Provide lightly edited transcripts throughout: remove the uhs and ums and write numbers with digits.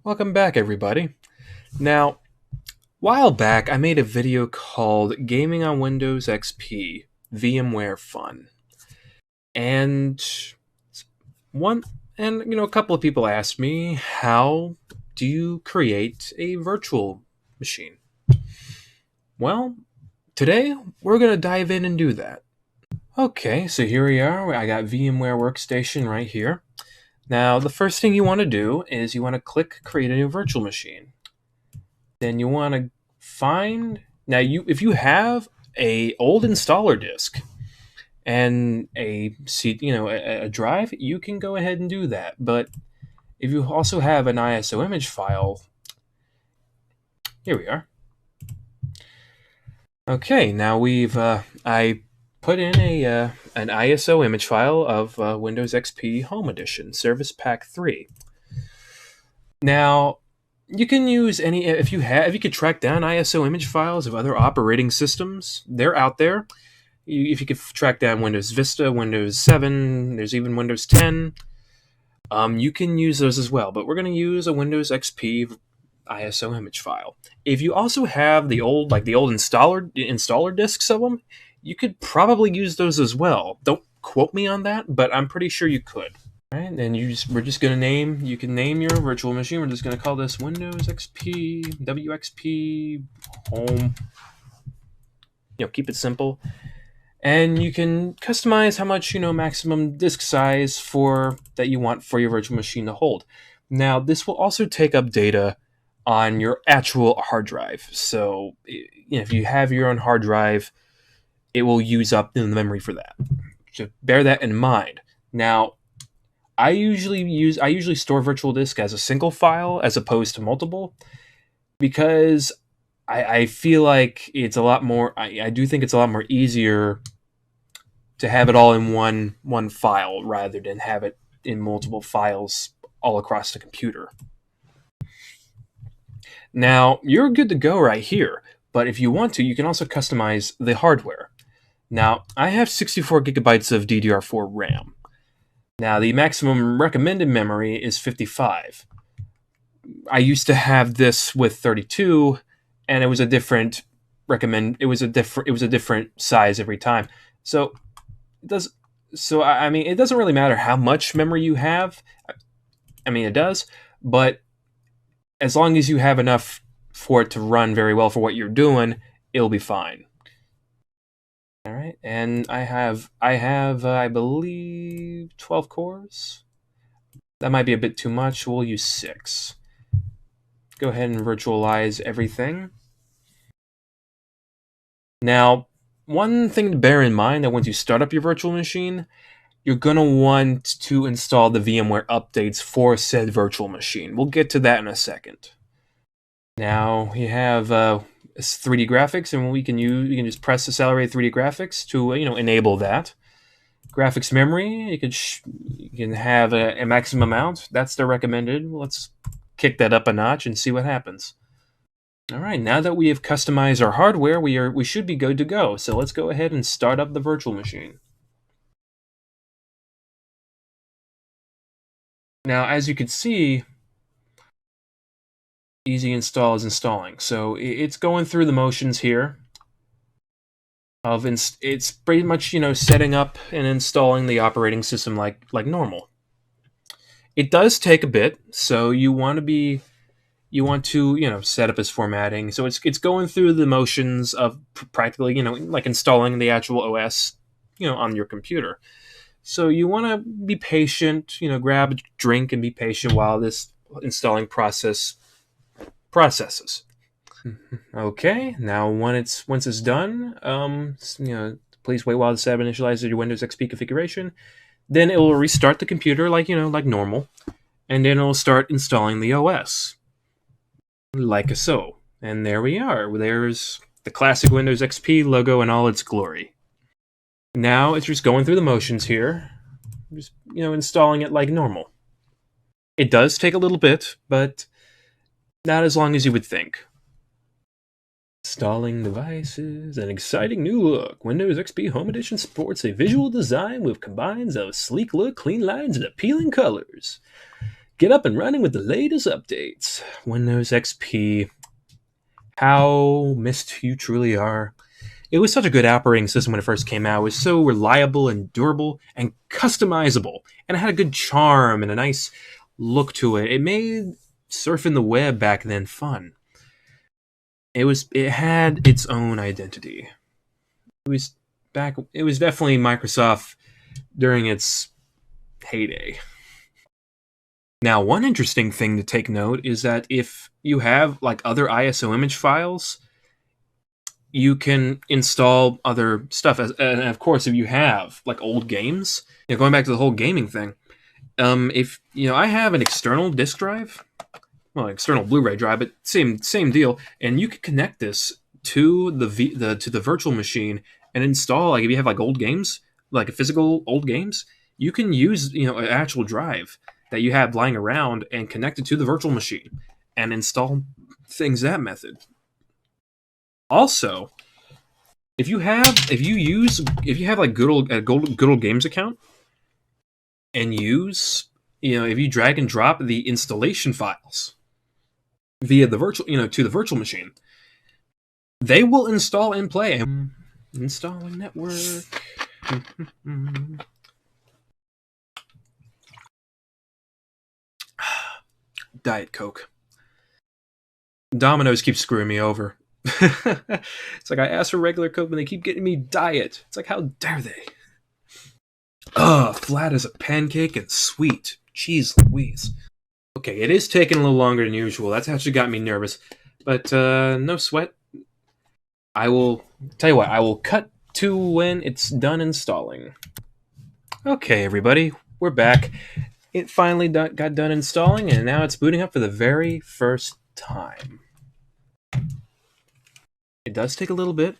Welcome back, everybody. Now, a while back, I made a video called Gaming on Windows XP VMware Fun. And one a couple of people asked me, how do you create a virtual machine? Well, today we're going to dive in and do that. Okay, so here we are. I got VMware Workstation right here. Now, the first thing you want to do is you want to click create a new virtual machine. Then you want to find if you have a old installer disk and a drive, you can go ahead and do that. But if you also have an ISO image file, here we are. Okay, now I put in an ISO image file of Windows XP Home Edition Service Pack 3. Now, you can use any if you could track down ISO image files of other operating systems. They're out there. If you could track down Windows Vista, Windows 7, there's even Windows 10. You can use those as well, but we're going to use a Windows XP ISO image file. If you also have the old installer disks of them, you could probably use those as well. Don't quote me on that, but I'm pretty sure you could. All right, then we're just gonna name. You can name your virtual machine. We're just gonna call this Windows XP WXP Home. Keep it simple, and you can customize how much maximum disk size for that you want for your virtual machine to hold. Now, this will also take up data on your actual hard drive. So, if you have your own hard drive, it will use up the memory for that. So bear that in mind. Now, I usually store virtual disk as a single file as opposed to multiple, because I feel like it's a lot more. I do think it's a lot more easier to have it all in one file rather than have it in multiple files all across the computer. Now, you're good to go right here, but if you want to, you can also customize the hardware. Now, I have 64 gigabytes of DDR4 RAM. Now, the maximum recommended memory is 55. I used to have this with 32, and it was a different size every time. So it does I mean, it doesn't really matter how much memory you have. I mean, it does, but as long as you have enough for it to run very well for what you're doing, it'll be fine. All right, and I believe 12 cores. That might be a bit too much. We'll use 6. Go ahead and virtualize everything. Now, one thing to bear in mind that once you start up your virtual machine, you're going to want to install the VMware updates for said virtual machine. We'll get to that in a second. Now, we have 3D graphics, and we can just press accelerate 3D graphics to enable that. Graphics memory, you can have a maximum amount. That's the recommended. Let's kick that up a notch and see what happens. All right, now that we have customized our hardware, we should be good to go. So let's go ahead and start up the virtual machine. Now, as you can see, easy install is installing. So it's going through the motions here. It's pretty much setting up and installing the operating system like normal. It does take a bit, so you want to set up as formatting. So it's going through the motions of practically like installing the actual OS on your computer. So you want to be patient, grab a drink and be patient while this installing process processes. Okay, now once it's done, please wait while the setup initializes your Windows XP configuration. Then it will restart the computer like normal, and then it'll start installing the OS like so. And there we are. There's the classic Windows XP logo in all its glory. Now it's just going through the motions here, just installing it like normal. It does take a little bit, but not as long as you would think. Installing devices, an exciting new look. Windows XP Home Edition sports a visual design with combines of sleek look, clean lines, and appealing colors. Get up and running with the latest updates. Windows XP. How missed you truly are. It was such a good operating system when it first came out. It was so reliable and durable and customizable. And it had a good charm and a nice look to it. It made surfing the web back then fun. It had its own identity. It was definitely Microsoft during its heyday. Now, one interesting thing to take note is that if you have like other ISO image files, you can install other stuff. And of course, if you have like old games, going back to the whole gaming thing, if I have an external disk drive, well, external Blu-ray drive, but same deal, and you can connect this to the virtual machine and install. Like if you have like old games, like a physical old games, you can use an actual drive that you have lying around and connect it to the virtual machine and install things that method. Also, if you have like good old games account and use if you drag and drop the installation files via the virtual to the virtual machine, they will install and play. Installing network. Diet Coke. Domino's keeps screwing me over. It's like I ask for regular Coke and they keep getting me diet. It's like, how dare they? Flat as a pancake and sweet. Jeez Louise. Okay, it is taking a little longer than usual. That's actually got me nervous. But no sweat. I will tell you what, I will cut to when it's done installing. Okay, everybody, we're back. It finally got done installing, and now it's booting up for the very first time. It does take a little bit,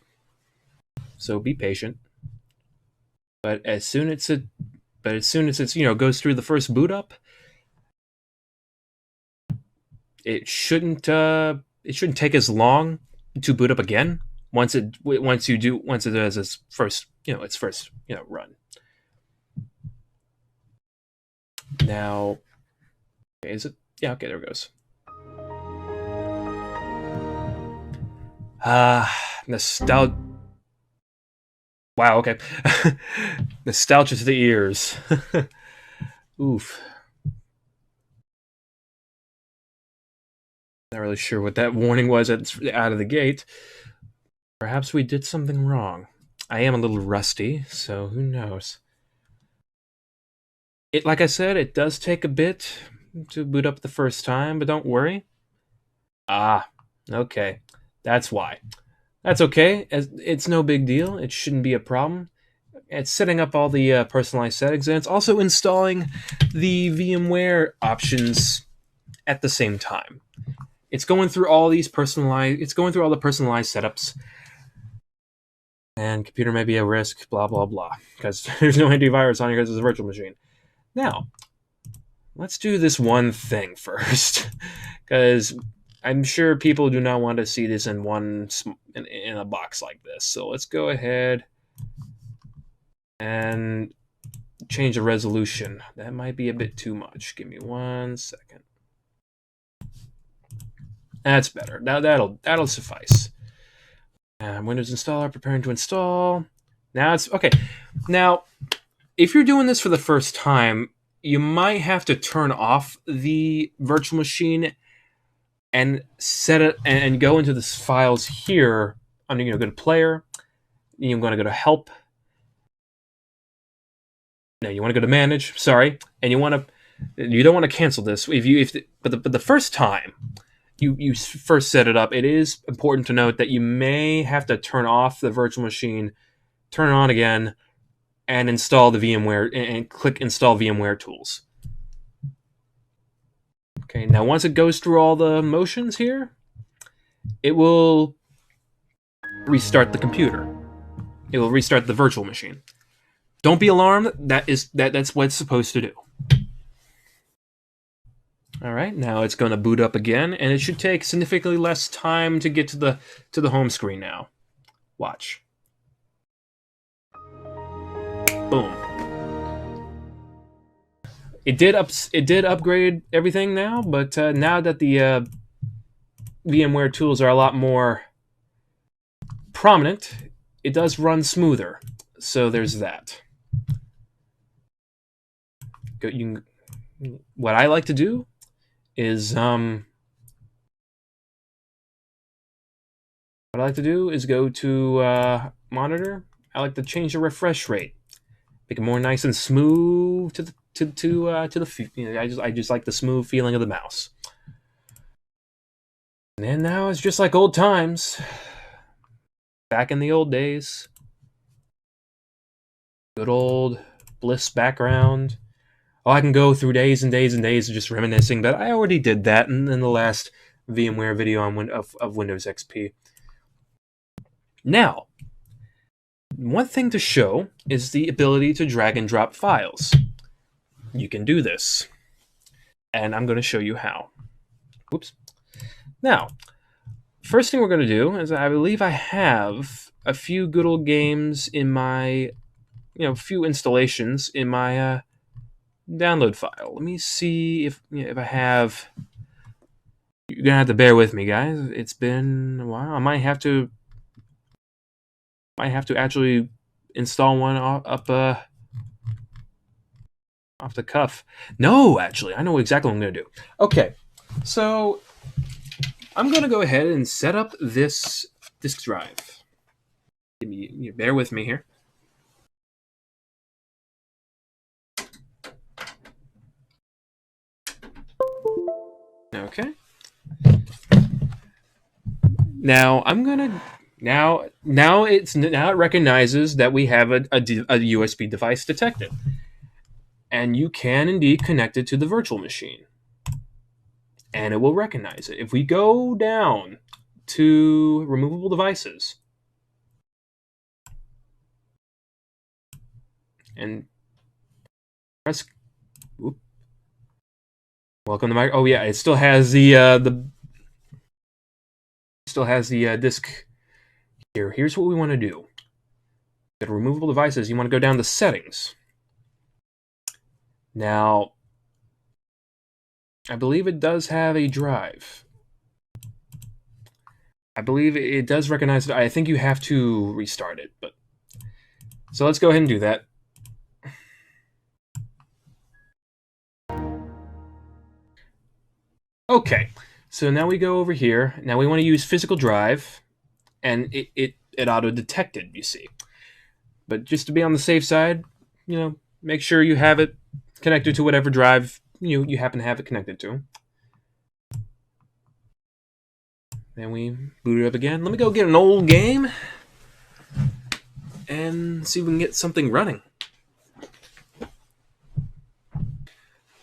so be patient. But as soon as it's goes through the first boot up, it shouldn't take as long to boot up again once it does its first run. Now, is it? Yeah, okay, there it goes. Nostalgia. Wow, okay. Nostalgia to the ears. Oof. Not really sure what that warning was out of the gate. Perhaps we did something wrong. I am a little rusty, so who knows. Like I said, it does take a bit to boot up the first time, but don't worry. Okay. That's why. That's okay. It's no big deal. It shouldn't be a problem. It's setting up all the personalized settings, and it's also installing the VMware options at the same time. It's going through all the personalized setups. And computer may be at risk, blah, blah, blah. Because there's no antivirus on here because it's a virtual machine. Now, let's do this one thing first. Because I'm sure people do not want to see this in a box like this. So let's go ahead and change the resolution. That might be a bit too much. Give me 1 second. That's better. Now that'll suffice. Windows installer preparing to install. Now it's okay. Now, if you're doing this for the first time, you might have to turn off the virtual machine and set it and go into the files here. Under go to player. You're going to go to help. No, you want to go to manage. Sorry, and you don't want to cancel this. But the first time you first set it up, it is important to note that you may have to turn off the virtual machine, turn it on again, and install the VMware and click install VMware tools. Okay, now once it goes through all the motions here, it will restart the computer. It will restart the virtual machine. Don't be alarmed. That's what it's supposed to do. All right, now it's going to boot up again, and it should take significantly less time to get to the home screen now. Watch. Boom. It did upgrade everything now, but now that the VMware tools are a lot more prominent, it does run smoother. So there's that. What I like to do is go to monitor. I like to change the refresh rate, make it more nice and smooth to the I just like the smooth feeling of the mouse. And now it's just like old times, back in the old days. Good old Bliss background. Oh, I can go through days and days and days of just reminiscing, but I already did that in the last VMware video on of Windows XP. Now, one thing to show is the ability to drag and drop files. You can do this, and I'm going to show you how. Oops. Now, first thing we're going to do is I believe I have a few good old games in my, few installations in my download file. Let me see if I have. You're gonna have to bear with me, guys. It's been a while. I might have to actually install one off the cuff. No, actually, I know exactly what I'm gonna do. Okay, so I'm gonna go ahead and set up this disk drive. Bear with me here. Okay. Now I'm gonna now it recognizes that we have a USB device detected, and you can indeed connect it to the virtual machine, and it will recognize it. If we go down to removable devices and press welcome to my. Oh yeah, it still has the disk here. Here's what we want to do. Go to removable devices. You want to go down to settings. Now, I believe it does have a drive. I believe it does recognize it. I think you have to restart it, but so let's go ahead and do that. Okay, so now we go over here. Now we want to use physical drive, and it auto detected, you see. But just to be on the safe side, make sure you have it connected to whatever drive you happen to have it connected to. Then we boot it up again. Let me go get an old game and see if we can get something running.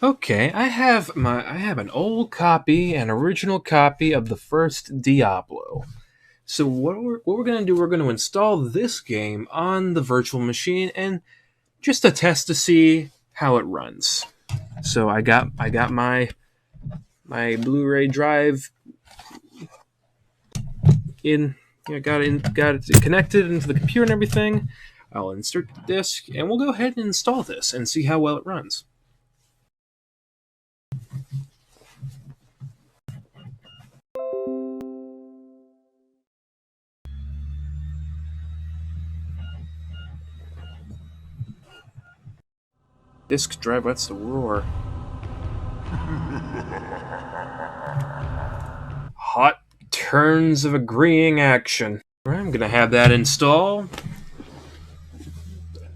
Okay, I have an old copy, an original copy of the first Diablo. So what we're going to do, we're going to install this game on the virtual machine and just a test to see how it runs. So I got my Blu-ray drive in, got it connected into the computer and everything. I'll insert the disc and we'll go ahead and install this and see how well it runs. Disk drive, what's the roar? Hot turns of agreeing action. I'm gonna have that install.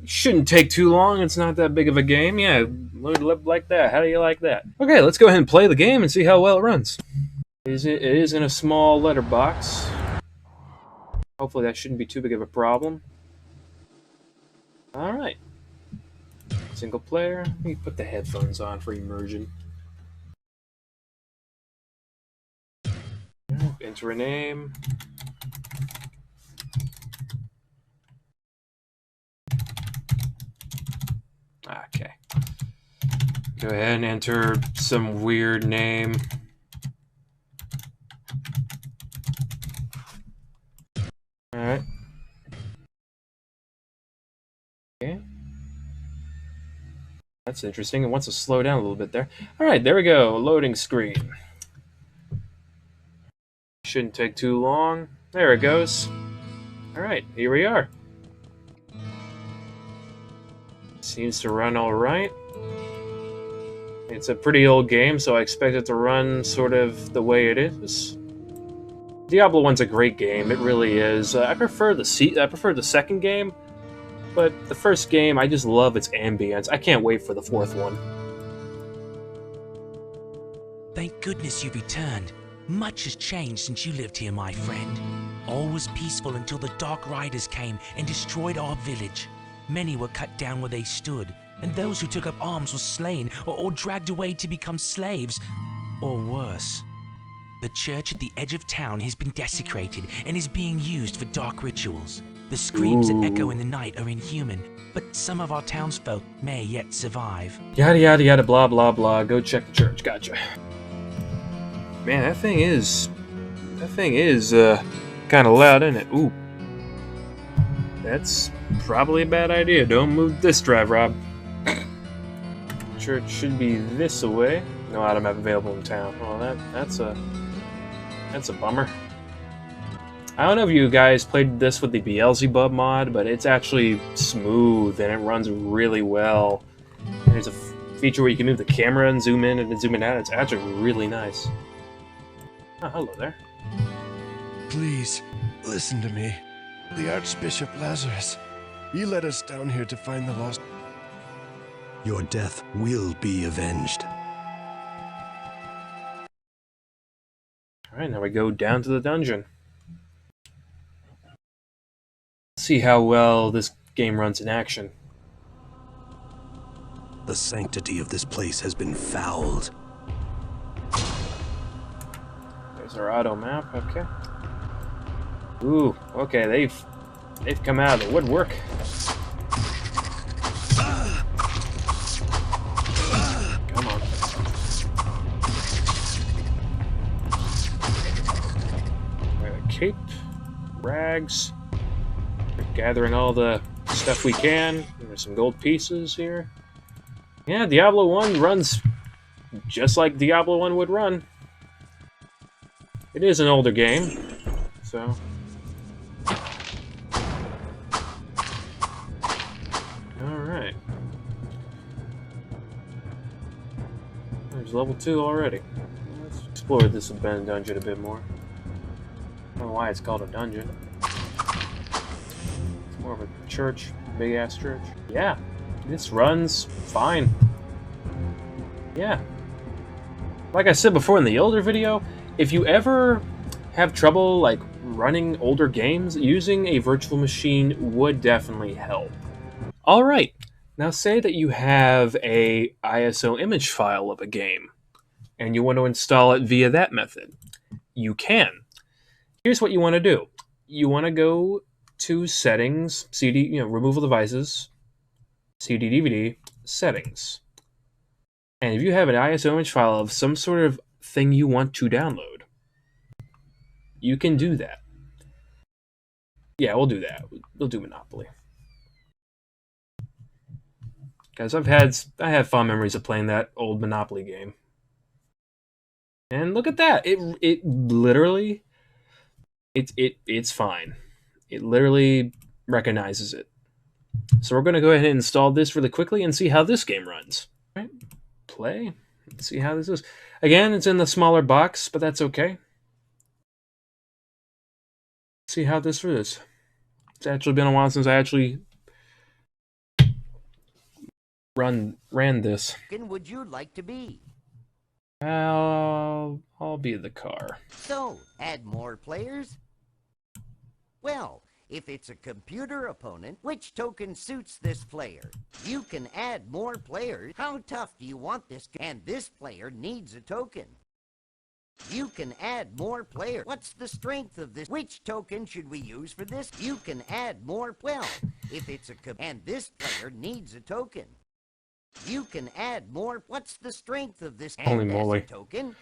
Shouldn't take too long. It's not that big of a game. Yeah, like that. How do you like that? Okay, let's go ahead and play the game and see how well it runs. It is in a small letterbox. Hopefully that shouldn't be too big of a problem. All right. Single player. Let me put the headphones on for immersion. Enter a name. Okay. Go ahead and enter some weird name. Alright. Okay. That's interesting. It wants to slow down a little bit there. Alright, there we go. Loading screen. Shouldn't take too long. There it goes. Alright, here we are. Seems to run alright. It's a pretty old game, so I expect it to run sort of the way it is. Diablo 1's a great game, it really is. I prefer the second game, but the first game, I just love its ambience. I can't wait for the fourth one. Thank goodness you've returned. Much has changed since you lived here, my friend. All was peaceful until the Dark Riders came and destroyed our village. Many were cut down where they stood, and those who took up arms were slain or dragged away to become slaves, or worse. The church at the edge of town has been desecrated and is being used for dark rituals. The screams that echo in the night are inhuman, but some of our townsfolk may yet survive. Yada yada yada blah blah blah. Go check the church. Gotcha. Man, that thing is kind of loud, isn't it? Ooh. That's probably a bad idea. Don't move this drive, Rob. Church should be this away. No item map available in town. Well, that's a bummer. I don't know if you guys played this with the Beelzebub mod, but it's actually smooth and it runs really well. And there's a feature where you can move the camera and zoom in and then zoom it out. It's actually really nice. Oh, hello there. Please, listen to me. The Archbishop Lazarus. He led us down here to find the lost. Your death will be avenged. Alright, now we go down to the dungeon. See how well this game runs in action. The sanctity of this place has been fouled. There's our auto map, okay. Ooh, okay, they've come out of the woodwork. Come on. We got a cape, rags. We're gathering all the stuff we can. There's some gold pieces here. Yeah, Diablo 1 runs just like Diablo 1 would run. It is an older game, so... Alright. There's level 2 already. Let's explore this abandoned dungeon a bit more. I don't know why it's called a dungeon. It's more of a church, big-ass church. Yeah, this runs fine. Yeah. Like I said before in the older video, if you ever have trouble like running older games, using a virtual machine would definitely help. Alright, now say that you have a ISO image file of a game, and you want to install it via that method. You can. Here's what you want to do. You want to go to Settings, CD, Removal Devices, CD DVD, Settings. And if you have an ISO image file of some sort of thing you want to download, you can do that. Yeah, we'll do that. We'll do Monopoly. Guys, I have fond memories of playing that old Monopoly game. And look at that. It literally it's fine. It literally recognizes it. So we're going to go ahead and install this really quickly and see how this game runs. All right. Play. Let's see how this is. Again, it's in the smaller box, but that's okay. See how this is. It's actually been a while since I actually ran this. Would you like to be? I'll be the car. So, add more players? Well, if it's a computer opponent, which token suits this player? You can add more players. How tough do you want this? And this player needs a token. You can add more players. What's the strength of this? Which token should we use for this? You can add more. Well, if it's a and this player needs a token. You can add more. What's the strength of this? Holy moly. Token.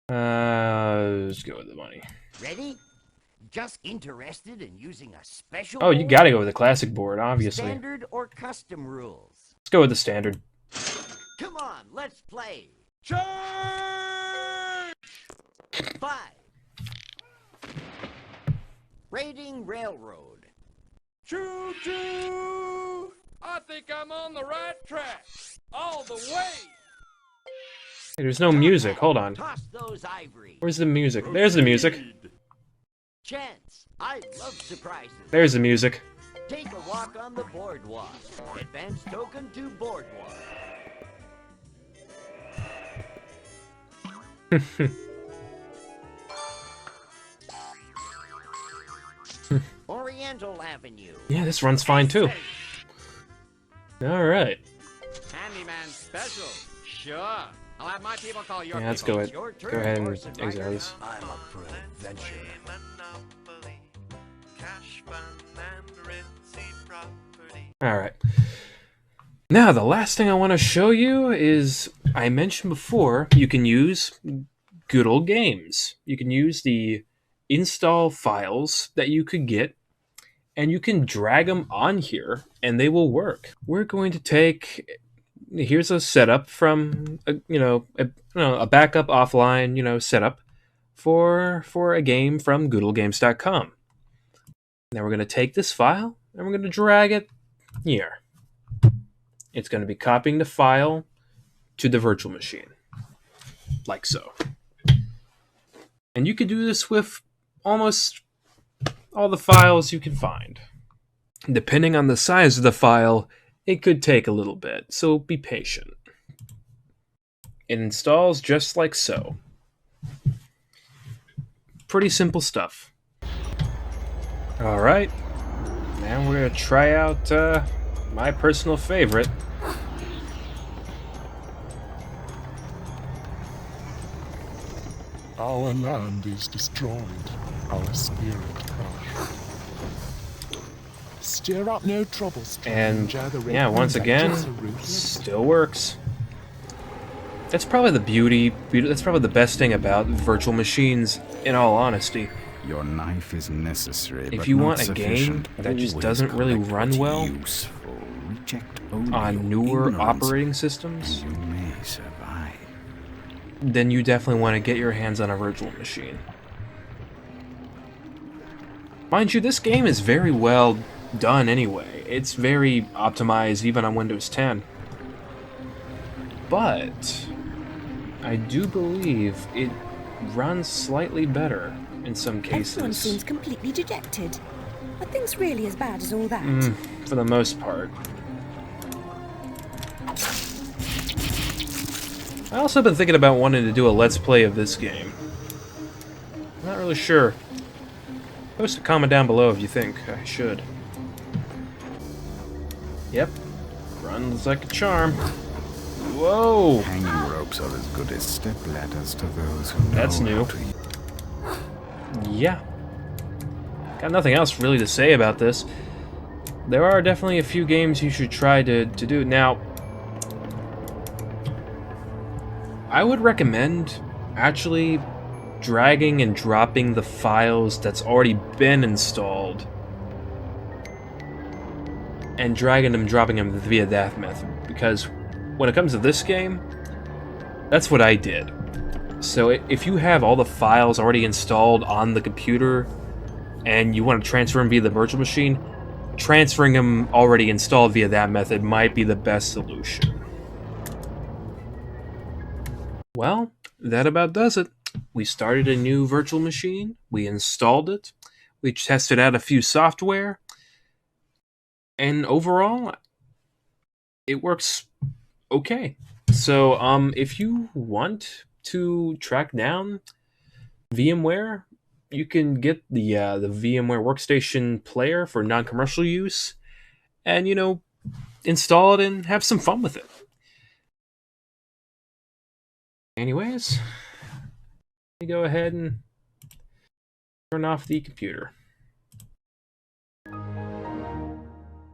Let's go with the money. Ready? Just interested in using a special. Oh, you gotta go with the classic board, obviously. Standard or custom rules? Let's go with the standard. Come on, let's play. Charge! 5. Raiding Railroad. Choo-choo! I think I'm on the right track. All the way. Hey, there's no music. Hold on. Toss those ivories. Where's the music? There's the music. Chance. I love surprises. There's the music. Take a walk on the boardwalk. Advance token to boardwalk. Oriental Avenue. Yeah, this runs fine too. Alright. Handyman special. Sure. I'll have my people call your Yeah, let's people. go ahead. Your turn, Go ahead and horse and exit rider. this. I'm up for an adventure. Alright. Now, the last thing I want to show you is, I mentioned before, you can use good old games. You can use the install files that you could get, and you can drag them on here, and they will work. We're going to take... Here's a setup from, a backup offline, setup for a game from GoodOldGames.com. Now we're going to take this file, and we're going to drag it here. It's going to be copying the file to the virtual machine, like so. And you can do this with almost all the files you can find. Depending on the size of the file, it could take a little bit, so be patient. It installs just like so. Pretty simple stuff. Alright, now we're going to try out my personal favorite. Our land is destroyed, our spirit crushed. Stir up no trouble, And stranger, the yeah, red once moon again, that is ruthless. still works. That's probably the beauty. That's probably the best thing about virtual machines, in all honesty. Your knife is necessary, If but you not want a game sufficient. that just Always doesn't really collect run what's well useful. Reject only on your newer ignorance, operating systems, and you may survive. then you definitely want to get your hands on a virtual machine. Mind you, this game is very well done anyway. It's very optimized even on Windows 10. But I do believe it runs slightly better in some cases. Everyone seems completely dejected. Are things really as bad as all that? For the most part. I also been thinking about wanting to do a Let's Play of this game. I'm not really sure. Post a comment down below if you think I should. Yep. Runs like a charm. Whoa! Hanging ropes are as good as step ladders to those who know That's new. how to use. Yeah. Got nothing else really to say about this. There are definitely a few games you should try to do. Now, I would recommend actually dragging and dropping the files that's already been installed and dragging them, dropping them via that method, because when it comes to this game, that's what I did. So if you have all the files already installed on the computer and you want to transfer them via the virtual machine, transferring them already installed via that method might be the best solution. Well, that about does it. We started a new virtual machine, we installed it, we tested out a few software, and overall, it works okay. So, if you want to track down VMware, you can get the VMware Workstation Player for non-commercial use, and install it and have some fun with it. Anyways, let me go ahead and turn off the computer.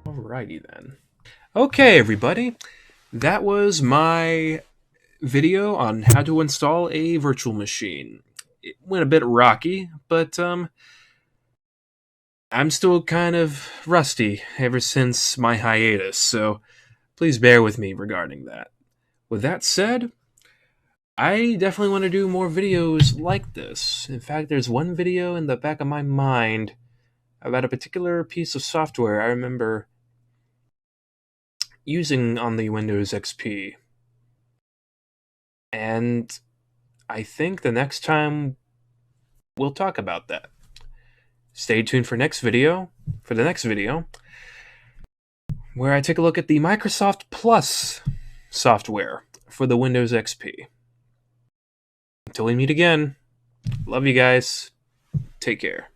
Alrighty then. Okay, everybody. That was my video on how to install a virtual machine. It went a bit rocky, but I'm still kind of rusty ever since my hiatus, so please bear with me regarding that. with that said, I definitely want to do more videos like this. In fact, there's one video in the back of my mind about a particular piece of software I remember using on the Windows XP. And I think the next time we'll talk about that. Stay tuned for the next video, where I take a look at the Microsoft Plus software for the Windows XP. Until we meet again, love you guys. Take care.